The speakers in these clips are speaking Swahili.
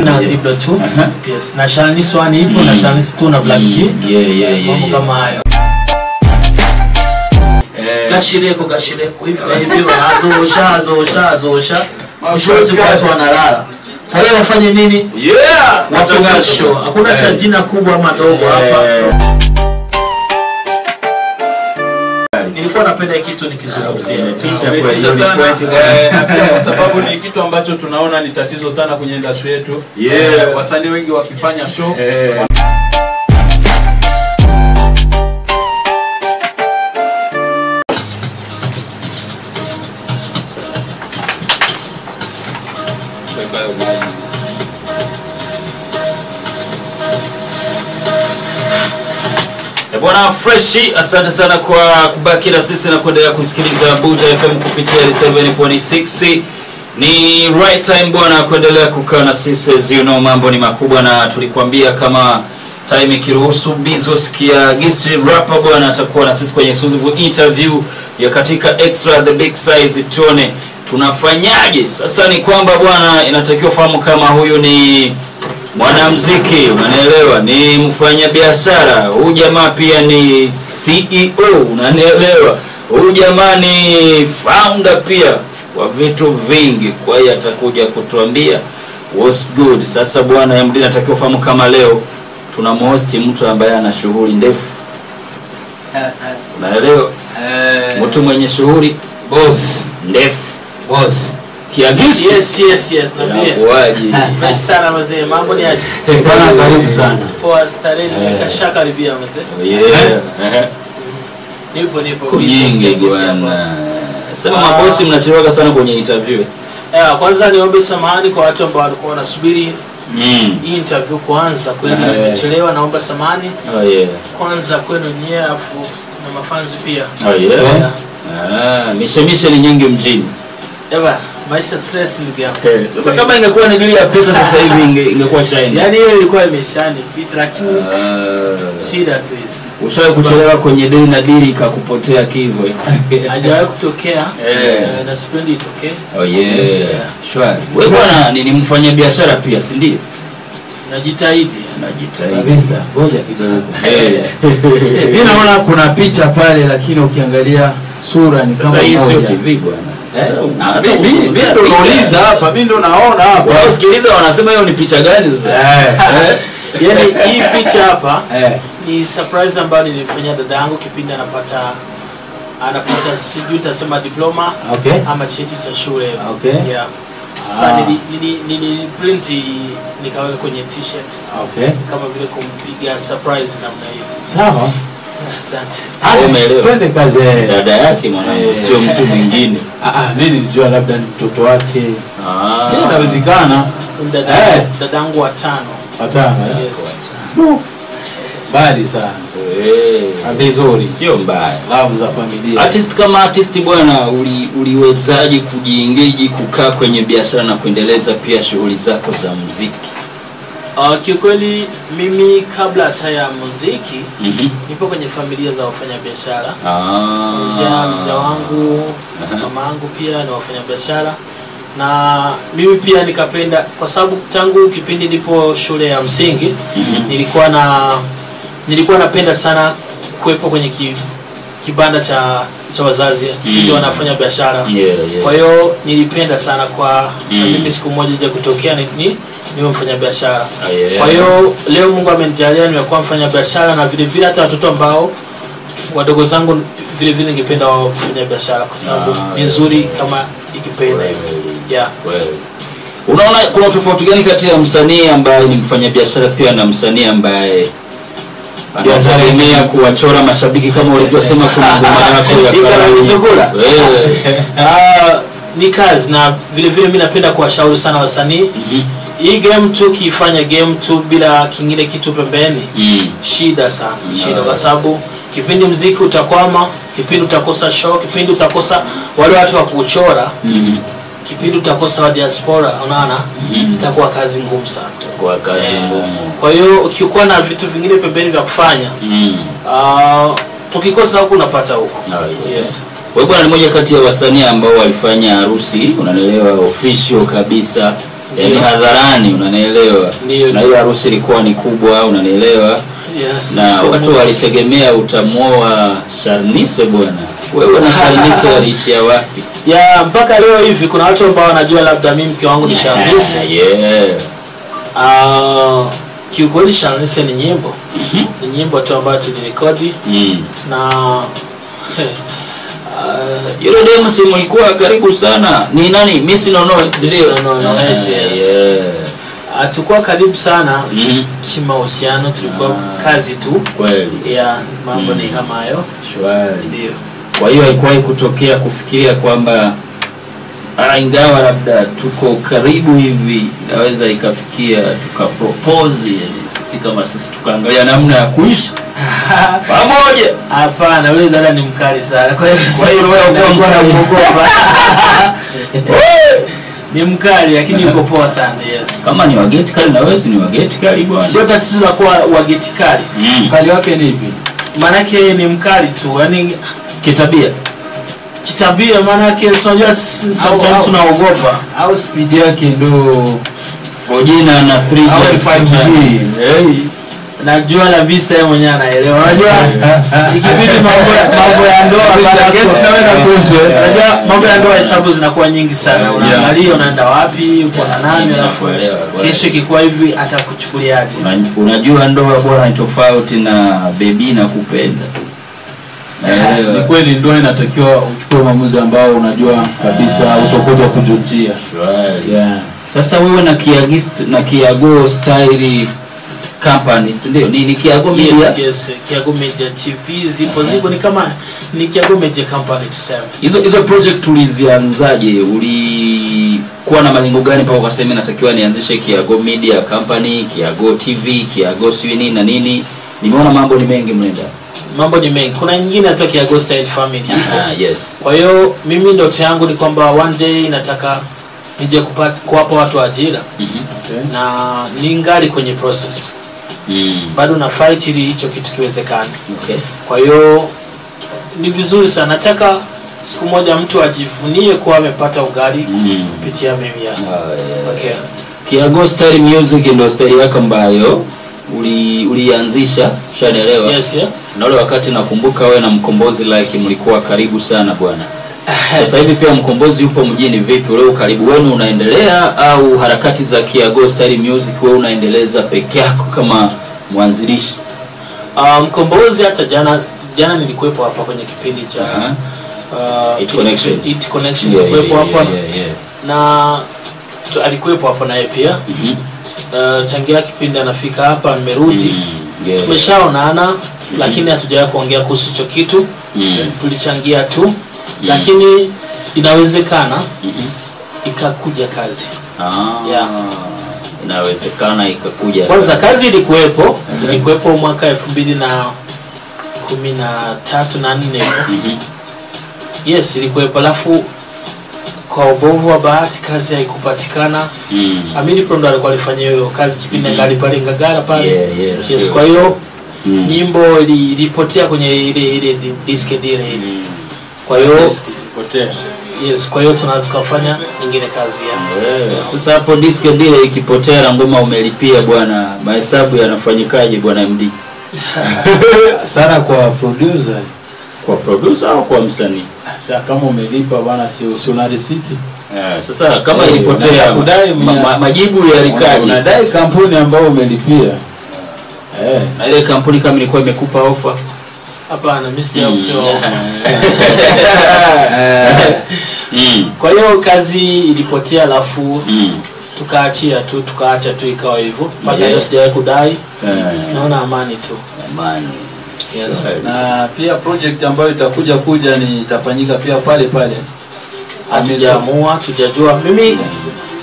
na diblo tu. Yes, na Shani Swani ipo na Shani tu na Black G. Mambo kama hayo. Gashireko hivi wanazoosha. Mshozi watu wanalala. Hayo wafanye nini? Watunga show. Hakuna cha jina kubwa ama dogo hapa. Nilikuwa napenda kitu nikizungumzia. Kwa sababu ni kitu ambacho tunaona ni tatizo sana kwenye industry yetu. Wasanii wengi wakifanya show Bwana Freshi, asante sana kwa kubaki na sisi na kuendelea kusikiliza Buja FM kupitia 7.6. Ni right time bwana kuendelea kukaa na sisi, you know mambo ni makubwa na tulikwambia kama time ikiruhusu Bizos Kiyagist Rapper bwana atakuwa na sisi kwenye exclusive interview ya katika Extra the Big Size, tuone tunafanyaje. Sasa ni kwamba bwana inatakiwa fahamu kama huyu ni mwanamuziki, unanielewa, ni mfanyabiashara, huyu jamaa pia ni CEO, unanielewa, huyu jamaa ni founder pia wa vitu vingi, kwa hiyo atakuja kutuambia what's good. Sasa bwana MD natakiwa fahamu kama leo tunamhost mtu ambaye ana shughuli ndefu, unaelewa, mtu mwenye shughuli boss ndefu, boss Kiyagist. Yes. Waje. Fresh sana mzee, mambo ni aje? Bwana karibu sana. Poa starehe nikashaka karibia mzee. Nipo nyingi bwana. Sema mabosi mnachelewa sana kwenye interview. Kwanza niombe samahani kwa watu ambao walikuwa wanasubiri hii interview kwanza, kwenu nimechelewa, naomba samahani. Kwanza kwenu nyewe afu na mafanzi pia. Mishemishe ni nyingi mjini. Maisha stress ndugu yangu. Sasa kama ingekuwa ni dili ya pesa sasa hivi ingekuwa shine. Yaani hiyo ilikuwa imeshani pita, lakini shida tu hizi. Ushawahi kuchelewa kwenye dili na dili ikakupotea kivyo? Hajawahi kutokea. Na sipendi itokee. Shwari. Wewe bwana ni mfanya biashara pia, si ndio? Najitahidi. Kabisa. Ngoja kidogo. Mimi naona kuna picha pale, lakini ukiangalia sura ni kama sasa hii sio TV bwana. Mimi ndo nauliza hapa, mimi ndo naona hapa. Wao sikiliza wanasema hiyo ni picha gani sasa? Yaani hii picha hapa ni surprise ambayo nilifanya dada yangu kipindi anapata sijui nitasema diploma ama cheti cha shule. Sasa nili print nikaweka kwenye t-shirt. Kama vile kumpiga surprise namna hiyo. Sawa. Asante. Umeelewa? Twende kazi. Dada yake mwanangu sio mtu mwingine. Mimi nilijua labda ni mtoto wake. Inawezekana. Dadangu wa 5. Yes. Bali sana. Vizuri. Sio mbaya. Love za familia. Artist kama artist bwana, uliwezaje kujiengage kukaa kwenye biashara na kuendeleza pia shughuli zako za muziki? Kiukweli mimi kabla hata ya muziki nipo kwenye familia za wafanyabiashara. Mzee wangu, mama yangu pia ni wafanyabiashara. Na mimi pia nikapenda kwa sababu tangu kipindi nipo shule ya msingi nilikuwa napenda sana kuwepo kwenye kibanda cha wazazi kipindi wanafanya biashara. Kwa hiyo nilipenda sana kwa mimi siku moja ije kutokea niwe mfanya biashara. Kwa hiyo leo Mungu amenijalia nimekuwa mfanya biashara, na vile vile hata watoto ambao wadogo zangu vile vile ningependa wao kufanya biashara kwa sababu ni nzuri kama ikipenda. Unaona kuna tofauti gani kati ya msanii ambaye ni mfanya biashara pia na msanii ambaye anategemea kuwachora mashabiki kama ulivyosema kuna ngoma yako ya Karani? Ni kazi, na vile vile mimi napenda kuwashauri sana wasanii. Hii game tu kifanya game tu bila kingine kitu pembeni. Shida sana. Shida kwa sababu kipindi muziki utakwama, kipindi utakosa show, kipindi utakosa wale watu wa kuchora. Kipindi utakosa wa diaspora, unaona? Itakuwa kazi ngumu sana. Itakuwa kazi ngumu. Kwa hiyo ukikuwa na vitu vingine pembeni vya kufanya, ukikosa huko unapata huko. Yes. Wewe bwana ni mmoja kati ya wasanii ambao walifanya harusi, unanielewa, official kabisa. yani hadharani, unanielewa? Na hiyo harusi ilikuwa ni kubwa, unanielewa? Yes, na watu walitegemea utamuoa Sharnise bwana. Wewe na Sharnise walishia wapi? Ya mpaka leo hivi kuna watu ambao wanajua labda mimi mke wangu ni Sharnise. Kiukweli Sharnise ni nyimbo. Ni nyimbo tu ambayo tulirekodi na yule demo si mlikuwa karibu sana. Ni nani? Missy Nono, ndio. Atakuwa karibu sana kimahusiano, tulikuwa kazi tu. Kweli. Ya mambo ni kama hayo. Shwari. Ndio. Kwa hiyo haikuwahi kutokea kufikiria kwamba ingawa labda tuko karibu hivi naweza ikafikia tukapropose sisi kama sisi tukaangalia namna ya kuishi pamoja? Hapana, yule dada ni mkali sana. Kwa hiyo wewe unakuwa na mgogopa. Ni mkali lakini yuko poa sana. Yes. Kama ni wageti kali na wewe si ni wageti kali bwana. Sio tatizo la kuwa wageti kali. Mkali wake ni hivi. Maana yake ni mkali tu. Yaani kitabia. Kitabia maana yake unajua sometimes tunaogopa. Au speed yake ndo Fojina na 3G. Najua na visa yeye mwenyewe anaelewa. Unajua ikibidi mambo ya ndoa bana kesi na wewe na kuhusu. Unajua mambo ya ndoa hesabu zinakuwa nyingi sana. Unaangalia unaenda wapi, uko na nani, alafu kesho ikikuwa hivi atakuchukuliaje. Unajua ndoa bwana ni tofauti na baby na kupenda. Ni kweli ndoa inatakiwa uchukue maamuzi ambao unajua kabisa utakuja kujutia. Sasa wewe na Kiyago style company, ndio ni Kiyago Media. Yes, Kiyago Media TV zipo ni kama ni Kiyago Media company tuseme. Hizo project tulizianzaje? Ulikuwa na malengo gani mpaka ukasema natakiwa nianzishe Kiyago Media company, Kiyago TV, Kiyago nini na nini? Nimeona mambo ni mengi mnenda. Mambo ni mengi. Kuna nyingine hata Kiyago Style Family. Yes. Kwa hiyo mimi ndoto yangu ni kwamba one day nataka nije kuwapa watu ajira. Na ningali kwenye process. Bado na fight ili hicho kitu kiwezekane. Kwa hiyo ni vizuri sana, nataka siku moja mtu ajivunie kuwa amepata ugali kupitia mimi ya. Kiyago Style Music ndio style yako ambayo ulianzisha, ushanielewa? Yes, na ule wakati nakumbuka wewe na Mkombozi like mlikuwa karibu sana bwana. Sasa hivi pia Mkombozi yupo mjini, vipi leo karibu wenu unaendelea au harakati za Kiyago Style Music wewe unaendeleza peke yako kama mwanzilishi? Mkombozi hata jana nilikuwepo hapa kwenye kipindi cha It Connection nilikuwepo hapa na alikuwepo hapa naye pia. Tangia kipindi anafika hapa nimerudi. Tumeshaonana lakini hatujawahi kuongea kuhusu hicho kitu. Tulichangia tu. Lakini inawezekana ikakuja kazi. Inawezekana ikakuja. Kwanza kazi ilikuwepo mwaka 2013 na 4. Yes, ilikuwepo, alafu kwa ubovu wa bahati kazi haikupatikana. Amini Prondo alikuwa alifanya hiyo kazi kipindi ngali pale Ngagara pale. Yes, kwa hiyo nyimbo ilipotea kwenye ile disk deal ile. Kwa hiyo yes, kwa hiyo tukafanya nyingine kazi ya. Sasa hapo disk deal ikipotea ngoma umelipia bwana, mahesabu yanafanyikaje bwana MD? Sana kwa producer. Kwa producer au kwa msanii? Sasa kama umelipa bwana si una receipt. Sasa kama ilipotea majibu ya rikadi unadai kampuni ambayo umelipia. Na ile kampuni kama ilikuwa imekupa offer? Hapana, mimi sijapewa offer. Kwa hiyo kazi ilipotea, alafu tukaacha tu ikawa hivyo. Mpaka leo sijawahi kudai. Naona amani tu. Amani. Yes. Na pia project ambayo itakuja ni itafanyika pia pale. Hatujaamua, tujajua. Mimi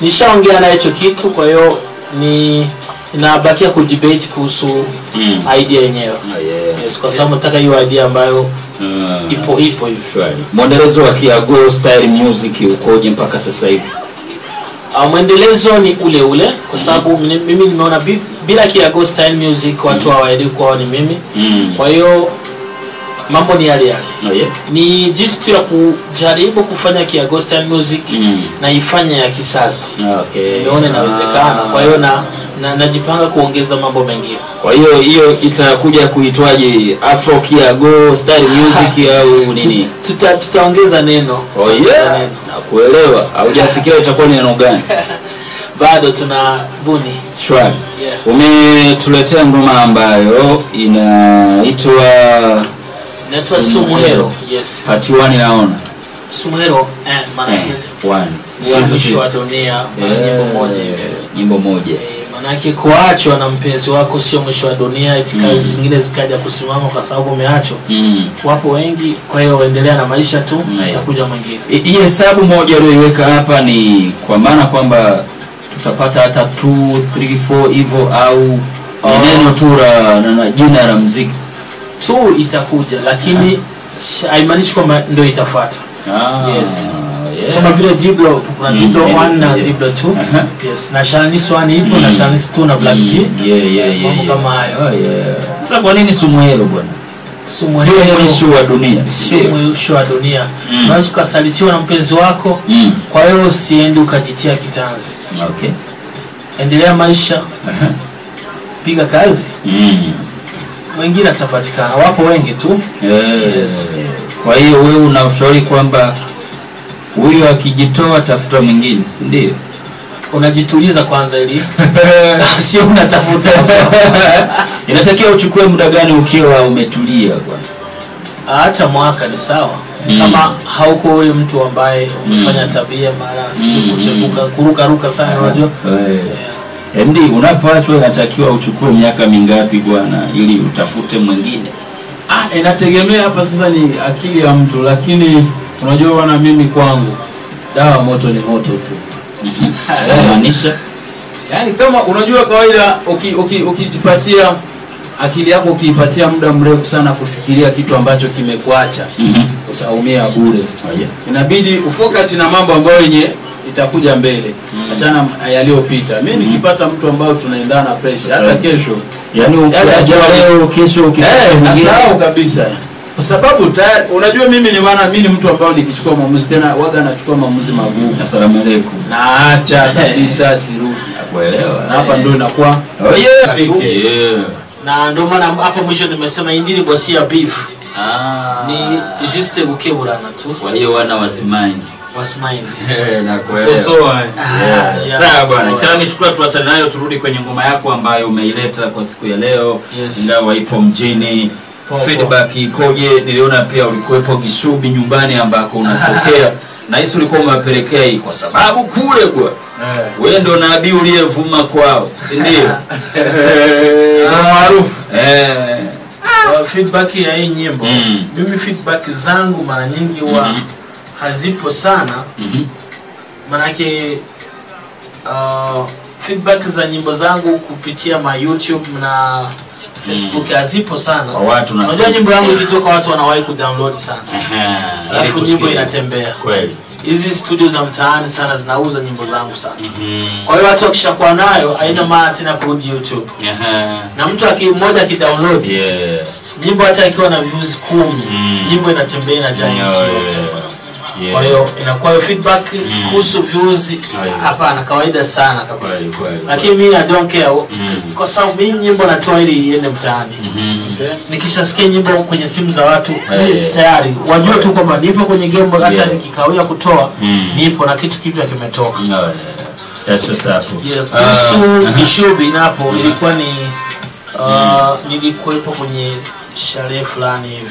nishaongea na hicho kitu, kwa hiyo nabakia kudebate kuhusu idea yenyewe. Yes, kwa sababu nataka hiyo idea ambayo ipo hivi. Mwendelezo wa Kiyago Style Music ukoje mpaka sasa hivi? Mwendelezo ni ule kwa sababu mimi nimeona bila Kiyago Style Music watu hawaelewi kwa ni mimi. Kwa hiyo mambo ni yale yale. Oh, yeah. Ni jinsi tu ya kujaribu kufanya Kiyago style music na ifanye ya kisasa. Okay. Nione inawezekana. Kwa hiyo najipanga kuongeza mambo mengine. Kwa hiyo itakuja kuitwaje, Afro Kiyago style music au nini? Tutaongeza neno. Oh yeah. Nakuelewa. Haujafikiria itakuwa ni neno gani? Bado tunabuni. Shwari. Yeah. Umetuletea ngoma ambayo inaitwa Sumuhero. Yes. Part 1 naona. Sumuhero maana yake 1. Mwisho wa dunia, nyimbo moja. Maana yake kuachwa na mpenzi wako sio mwisho wa dunia, eti kazi zingine zikaja kusimama kwa sababu umeachwa. Wapo wengi, kwa hiyo endelea na maisha tu, itakuja mwingine. Hii hesabu moja uliweka hapa ni kwa maana kwamba tutapata hata 2 3 4 hivyo au neno tu na jina la muziki tu itakuja, lakini haimaanishi kwamba ndio itafuata. Yes. Yeah. Kama vile Diblo, kuna Diblo 1 na Diblo 2. Yes. Na Shanice 1 ipo na Shanice 2 na Black G. Mambo kama hayo. Sasa kwa nini Sumuhero bwana? Sumuhero mwisho wa dunia. Sio mwisho wa dunia. Unaweza kusalitiwa na mpenzi wako. Kwa hiyo usiende ukajitia kitanzi. Okay. Endelea maisha. Piga kazi. Wengine atapatikana. Wapo wengi tu. Yes. Kwa hiyo wewe unaushauri kwamba huyo akijitoa tafuta mwingine, si ndio? Unajituliza kwanza ili sio unatafuta. Inatakiwa uchukue muda gani ukiwa umetulia kwanza? Hata mwaka ni sawa. Kama hauko wewe mtu ambaye umefanya tabia mara kuchepuka kuruka sana unajua. Ndi unapoachwa inatakiwa uchukue miaka mingapi bwana ili utafute mwingine? Inategemea hapa sasa ni akili ya mtu, lakini unajua bwana, mimi kwangu dawa moto ni moto tu. Maanisha yani kama unajua kawaida ukijipatia akili yako, ukiipatia muda mrefu sana kufikiria kitu ambacho kimekuacha, utaumia bure. Inabidi ufocus na mambo ambayo yenye itakuja mbele, achana yaliyopita. Mimi nikipata mtu ambao tunaendana pressure hata kesho, yani leo kesho nasahau kabisa, kwa sababu unajua mimi ni maana mimi ni mtu ambao nikichukua maamuzi tena waga nachukua maamuzi magumu. Asalamu alaykum. Naacha kabisa, sirudi. Nakuelewa. Na hapa ndio inakuwa na ndio maana hapo mwisho nimesema indini bosi ya beef. Ni juste kukeburana tu. Kwa hiyo wana wasimaini. Nakuelewa. Sawa bwana. Kama michukua tuachane nayo, turudi kwenye ngoma yako ambayo umeileta kwa siku ya leo. Ingawa ipo mjini. Feedback ikoje? Niliona pia ulikuwepo Kishubi nyumbani ambako unatokea. Na hizo ulikuwa umepelekea hii kwa sababu kule kwa wewe ndo nabii uliyevuma kwao, si ndio? Maarufu. Feedback ya hii nyimbo. Mimi feedback zangu mara nyingi huwa hazipo sana. Manake feedback za nyimbo zangu kupitia ma YouTube na Facebook hazipo sana. Unajua nyimbo yangu ikitoka watu wanawahi kudownload sana. Alafu nyimbo inatembea. Kweli. Hizi studio za mtaani sana zinauza nyimbo zangu sana. Kwa hiyo watu wakishakuwa nayo haina maana tena kurudi YouTube. Na mtu mmoja akidownload nyimbo hata ikiwa na views 10, nyimbo inatembea na jani nchi yote. Kwa hiyo inakuwa feedback kuhusu views hapana, kawaida sana kabisa. Lakini mimi I don't care kwa sababu mimi nyimbo natoa ili iende mtaani. Nikishasikia nyimbo kwenye simu za watu tayari wajua tu kwamba nipo kwenye game, hata nikikawia kutoa nipo na kitu kipya kimetoka. That's what's up. Kuhusu Kishubi napo ilikuwa ni nilikuwepo kwenye sherehe fulani hivi.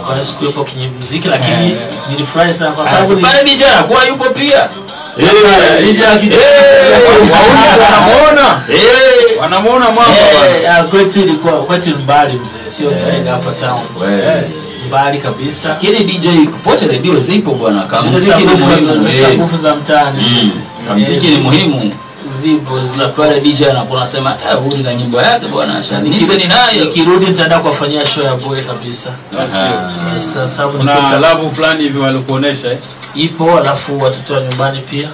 Kwa hiyo sikuwepo kwenye muziki, lakini nilifurahi sana kwa sababu pale DJ kwa yupo pia. DJ wanamuona mwamba kwetu ilikuwa kwetu mbali mzee, sio Kitega hapa town. Mbali kabisa. Kile DJ popote redio zipo bwana, kama muziki ni muhimu za mtaani. Muziki ni muhimu. Zipo za pale DJ anakuwa anasema huyu na nyimbo yake bwana Shanice ni nayo, ikirudi nitaenda kuwafanyia show ya bure kabisa. Sasa kuna labu fulani hivi walikuonesha ipo, alafu watoto wa nyumbani pia.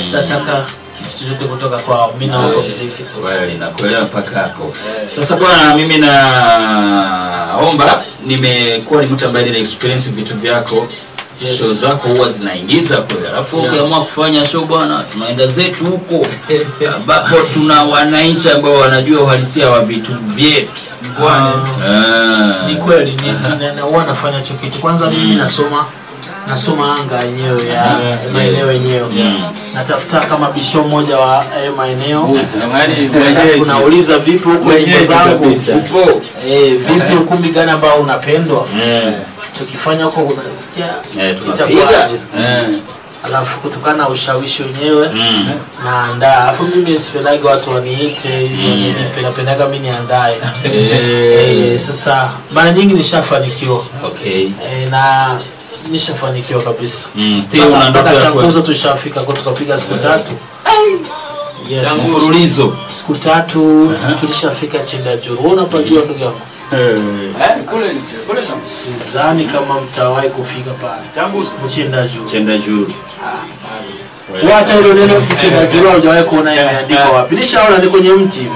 Sitataka kitu chochote kutoka kwao. Mimi nawapa muziki tu. Wewe nakuelewa mpaka hapo. Sasa bwana, mimi naomba, nimekuwa ni mtu ambaye na experience vitu vyako. Show zako huwa zinaingiza kweli. Alafu ukiamua kufanya show bwana, tunaenda zetu huko ambapo tuna wananchi ambao wanajua uhalisia wa vitu vyetu. Ni kweli na huwa nafanya hicho kitu. Kwanza mimi nasoma anga yenyewe ya maeneo yenyewe. Natafuta kama bisho moja wa maeneo. Unauliza vipi huko nyimbo zangu? Vipi ukumbi gani ambao unapendwa? Tukifanya huko unasikia itakuwa alafu kutokana na ushawishi wenyewe naandaa. Alafu mimi sipendagi watu waniite hivyo, napendaga mimi niandae. Sasa mara nyingi nishafanikiwa. Na nishafanikiwa kabisa. Still unandoka changuzo tushafika kwa tukapiga siku 3. Mfululizo siku 3 tulishafika Chenda Juru. Unapajua ndugu yangu? Sidhani kama mtawahi kufika pale. Chenda Juru. Hata hilo neno Chenda Juru hujawahi kuona imeandikwa wapi? Nishaona ni kwenye mti hivi.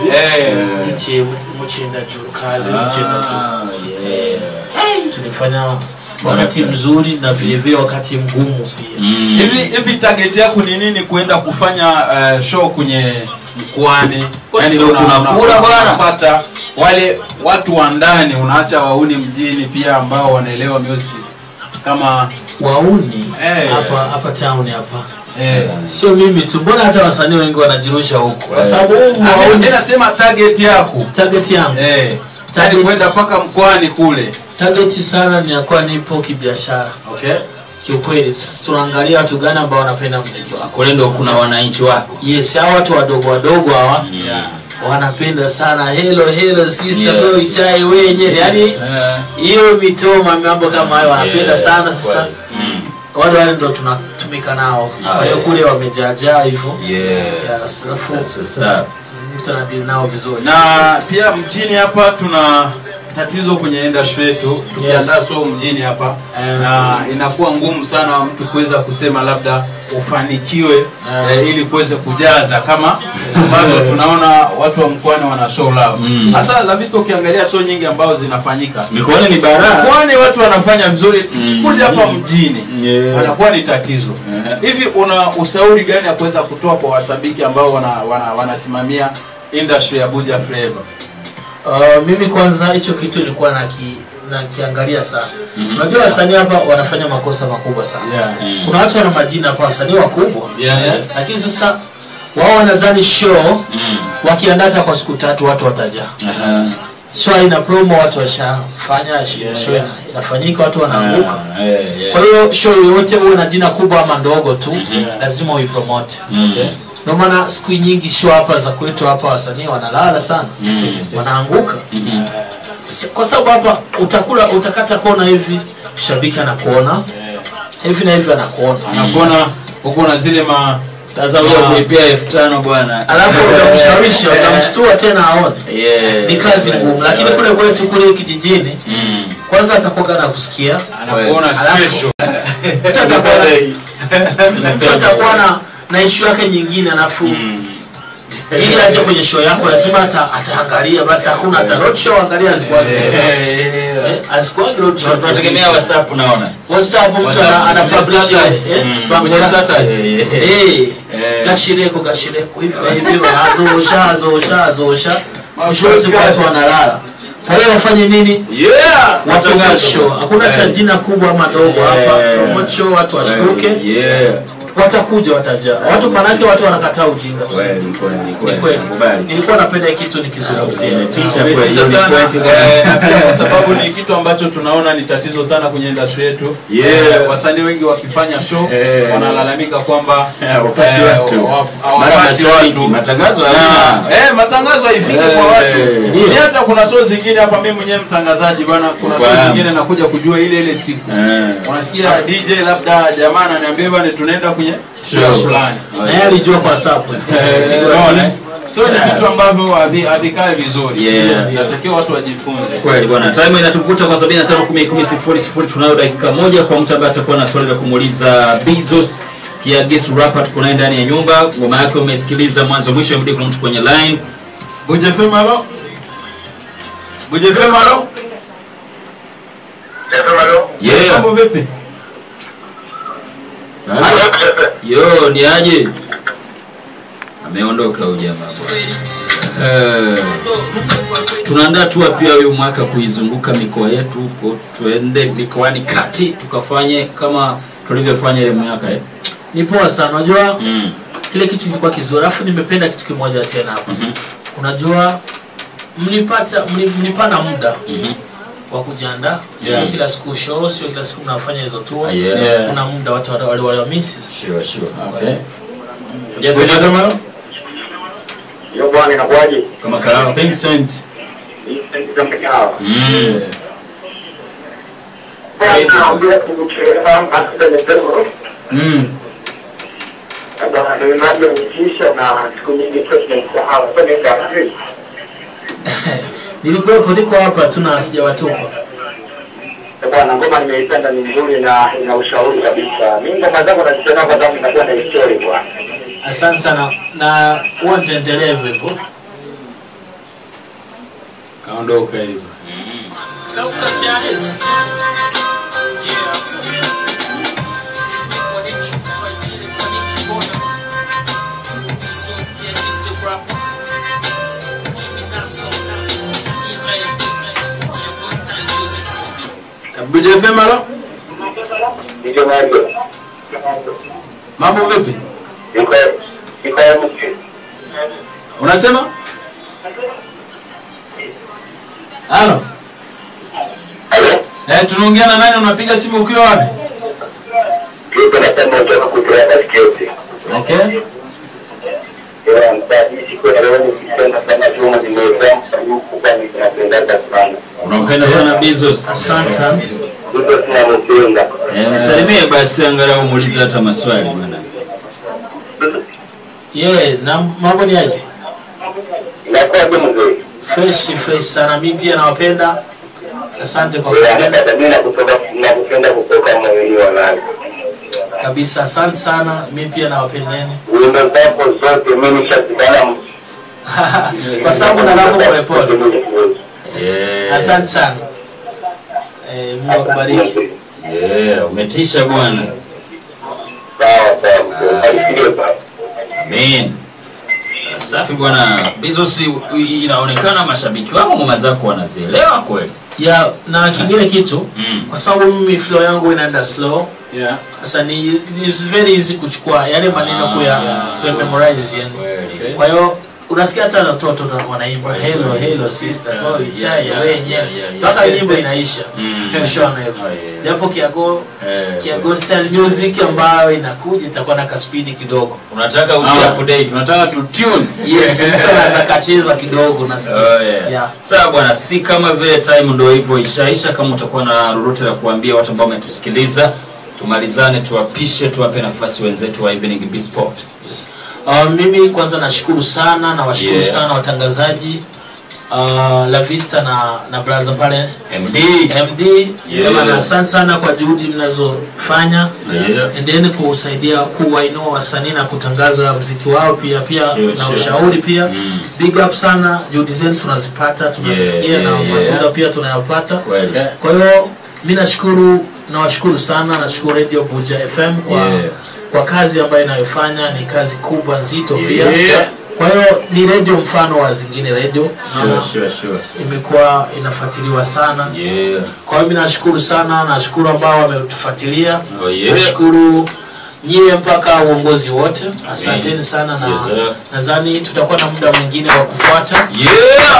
Mti Chenda Juru, kazi Chenda Juru. Tulifanya wakati mzuri na vile vile wakati mgumu pia. Hivi target yako ni nini kuenda kufanya show kwenye mkoani? Yaani unakula bwana, unapata wale watu wa ndani, unaacha wauni mjini pia ambao wanaelewa music kama wauni hapa town hapa. Sio mimi tu, mbona hata wasanii wengi wanajirusha huko. Kwa sababu wauni, nasema target yako. Target yangu target kwenda paka mkoani kule. Target sana ni yakuwa nipo kibiashara. Kiukweli sisi tunaangalia watu gani ambao wanapenda muziki wako. Kule ndio kuna wananchi wako. Yes, hao watu wadogo hawa. Wanapenda sana hello sister go ichai wenyewe. Yaani hiyo mitoma mambo kama hayo wanapenda sana. Sasa wale ndio tunatumika nao. Kwa hiyo kule wamejaa hivyo. Sasa tunadili nao vizuri. Na pia mjini hapa tuna tatizo kwenye industry yetu. Tukiandaa show mjini hapa na inakuwa ngumu sana mtu kuweza kusema labda ufanikiwe ili kuweze kujaza kama ambavyo tunaona watu wa mkoani wana show lao. Hata la visto ukiangalia show nyingi ambazo zinafanyika mikoani ni baraka. Mkoani watu wanafanya vizuri, kuja hapa mjini anakuwa ni tatizo. Hivi una ushauri gani ya kuweza kutoa kwa washabiki ambao wanasimamia industry ya Buja Flavor? Mimi kwanza hicho kitu nilikuwa nakiangalia sana. Unajua wasanii hapa wanafanya makosa makubwa sana. Kuna watu wana majina kwa wasanii wakubwa. Lakini sasa wao wanadhani show wakiandaa kwa siku 3 watu watajaa. Show ina promo, watu washafanya show inafanyika, watu wanaanguka. Kwa hiyo show yote uwe na jina kubwa ama ndogo tu lazima uipromote. Ndio maana siku nyingi show hapa za kwetu hapa wasanii wanalala sana. Wanaanguka. Kwa sababu hapa utakata kona hivi, shabiki anakuona. Hivi na hivi anakuona huko na zile sasa wewe kulipia 5000 bwana. Alafu unakushawisha, unamshtua tena aone. Ni kazi ngumu, lakini kule kwetu kule kijijini kwanza atakuwa na kusikia, anakuona special. Tutakuwa na issue yake nyingine, alafu ili aje kwenye show yako lazima ataangalia, basi hakuna hata road show, angalia azikuaje. Azikuaje road show, tunategemea WhatsApp. Unaona WhatsApp mtu ana publish gashireko hivi azosha shows watu wanalala. Kwa hiyo wafanye nini? Watangaze show. Hakuna cha jina kubwa ama dogo hapa. Promote show, watu washtuke. Watakuja, watajaa. Watu manake watu wanakataa ujinga. Nilikuwa napenda kitu nikizungumzia. Kwa sababu ni kitu ambacho tunaona ni tatizo sana kwenye industry yetu. Wasanii wengi wakifanya show wanalalamika kwamba hawapati watu. Matangazo haifiki kwa watu. Ni hata kuna show zingine hapa, mimi mwenyewe mtangazaji bwana, kuna show zingine nakuja kujua ile siku. Unasikia DJ labda jamaa ananiambia bwana tunaenda kwenye show fulani. Na yeye alijua kwa sababu. So ni kitu ambavyo havikai vizuri. Natakiwa watu wajifunze. Kweli bwana. Time inatuvuta kwa 75 10 10 00. Tunayo dakika moja kwa mtu ambaye atakuwa na swali la kumuuliza Bizos Kiyagist Rapper, tuko naye ndani ya nyumba. Ngoma yake umesikiliza mwanzo mwisho, mbidi kuna mtu kwenye line. Buja FM alo. Buja FM alo. Yeah. Mambo vipi? Yo, ni aje? Ameondoka huyu jamaa bwana. Tunaandaa tu pia huyu mwaka kuizunguka mikoa yetu huko, tuende mikoani kati tukafanye kama tulivyofanya ile mwaka Ni poa sana. Unajua kile kitu kilikuwa kizuri. Alafu nimependa kitu kimoja tena hapa. Unajua mlipana muda wa kujiandaa. Sio kila siku show, sio kila siku mnafanya hizo tour. Kuna muda watu wale wa misses. Sure. Okay. Jeff kama Yo bwana inakuaje? kama kalao. Vincent. Naambia kukuchelewa hata leo. Ndio ndio nikisha na siku nyingi president sahau pale ndani. Niko hapa tuna sijawatupa. Bwana ngoma nimeipenda, ni nzuri na ina ushauri kabisa. Mimi ngoma zangu nazisema kwa sababu ninakuwa na historia bwana. Asante sana na huwa nitaendelea hivyo. Kaondoka hivyo. Buja FM alo. Ndio maana. Mambo vipi? Niko Unasema? Halo. Tunaongea na nani? Unapiga simu ukiwa wapi? Niko nasema unataka kutoa sketi. Okay. Ndio mtaji siku na leo nikisema sana juma nimeweza huko kwa ninapenda sana. Unampenda sana Bizos. Asante sana. Ndio tunampenda. Msalimie basi angalau muulize hata maswali bwana. Na mambo ni aje? Inakuwa mzuri. Fresh sana. Mimi pia nawapenda. Asante kwa kupenda. Mimi nakupenda kutoka moyoni wangu. Kabisa, asante sana. Mimi pia nawapendeni. Wimbo zako zote mimi nishazikana. Kwa sababu na nako polepole. Asante sana. Mungu akubariki. Umetisha bwana. Sawa. Amen. Safi bwana. Bizos, inaonekana mashabiki wako ngoma zako wanazielewa kweli. Na kingine kitu kwa sababu mimi flow yangu inaenda slow. Sasa ni very easy kuchukua yale maneno kwa memorize yani. Kwa hiyo unasikia hata watoto wanaimba hello sister, oh ichai wenyewe mpaka nyimbo inaisha. Mshona hivyo. Japo Kiyago style music ambayo inakuja itakuwa na speed kidogo. Unataka update, tunataka tu tune. Yes, tunataka kacheza kidogo nasikia. Sawa bwana, si kama vile time ndio hivyo ishaisha. Kama utakuwa na lolote la kuambia watu ambao wametusikiliza, tumalizane, tuwapishe, tuwape nafasi wenzetu wa Evening B Sport. Yes. Mimi kwanza nashukuru sana na washukuru sana watangazaji La Vista na brother pale MD. Na asante sana kwa juhudi mnazofanya. Endeleeni kusaidia kuwainua wasanii na kutangaza muziki wao pia na ushauri pia. Big up sana, juhudi zenu tunazipata, tunazisikia na matunda pia tunayapata. Kwa hiyo mimi nawashukuru sana, nashukuru Radio Buja FM kwa kazi ambayo inayofanya, ni kazi kubwa nzito pia. Kwa hiyo ni radio mfano wa zingine radio. Sure. Imekuwa inafuatiliwa sana. Kwa hiyo mimi nashukuru sana, nashukuru ambao wametufuatilia. Nashukuru nyie mpaka uongozi wote. Asanteni sana na nadhani tutakuwa na muda mwingine wa kufuata.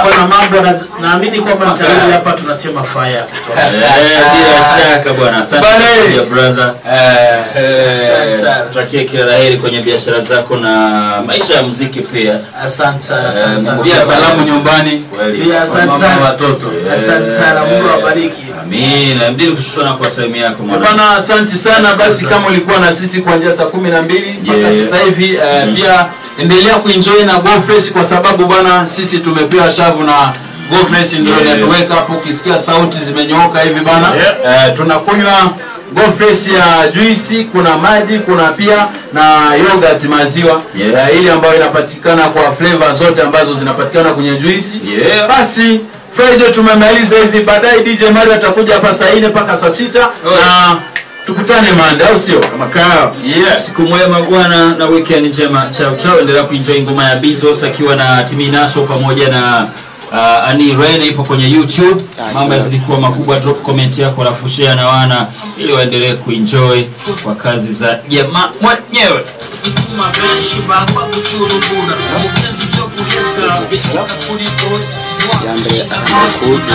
Kuna mambo naamini kwamba nitarudi hapa tunatema fire. Bila shaka bwana. Asante brother. Asante sana. Tutakie kila laheri kwenye biashara zako na maisha ya muziki pia. Asante sana. Pia salamu nyumbani. Pia asante sana watoto. Asante sana. Mungu awabariki. Amina. Mdili kushukuru kwa time yako mwana. Bwana asante sana. Basi kama ulikuwa na sisi kuanzia saa 12 mpaka sasa hivi pia endelea kuenjoy na Go Fresh kwa sababu bwana sisi tumepewa shavu na Go Fresh ndio inatuweka hapo, ukisikia sauti zimenyooka hivi bwana. Tunakunywa go fresh ya juisi, kuna maji, kuna pia na yogurt maziwa. Ile ambayo inapatikana kwa flavor zote ambazo zinapatikana kwenye juisi. Basi Friday tumemaliza hivi, baadaye DJ Mario atakuja hapa saa 4 mpaka saa 6 na tukutane Monday, au sio? Kama kao. Siku mwema bwana na weekend njema. Chao endelea kuenjoy ngoma ya Bizos akiwa na Timi Naso pamoja na Ani Rene ipo kwenye YouTube. Mambo yazilikuwa makubwa, drop comment yako alafu share na wana ili waendelee kuenjoy kwa kazi za jamaa mwenyewe. Yandre anakuja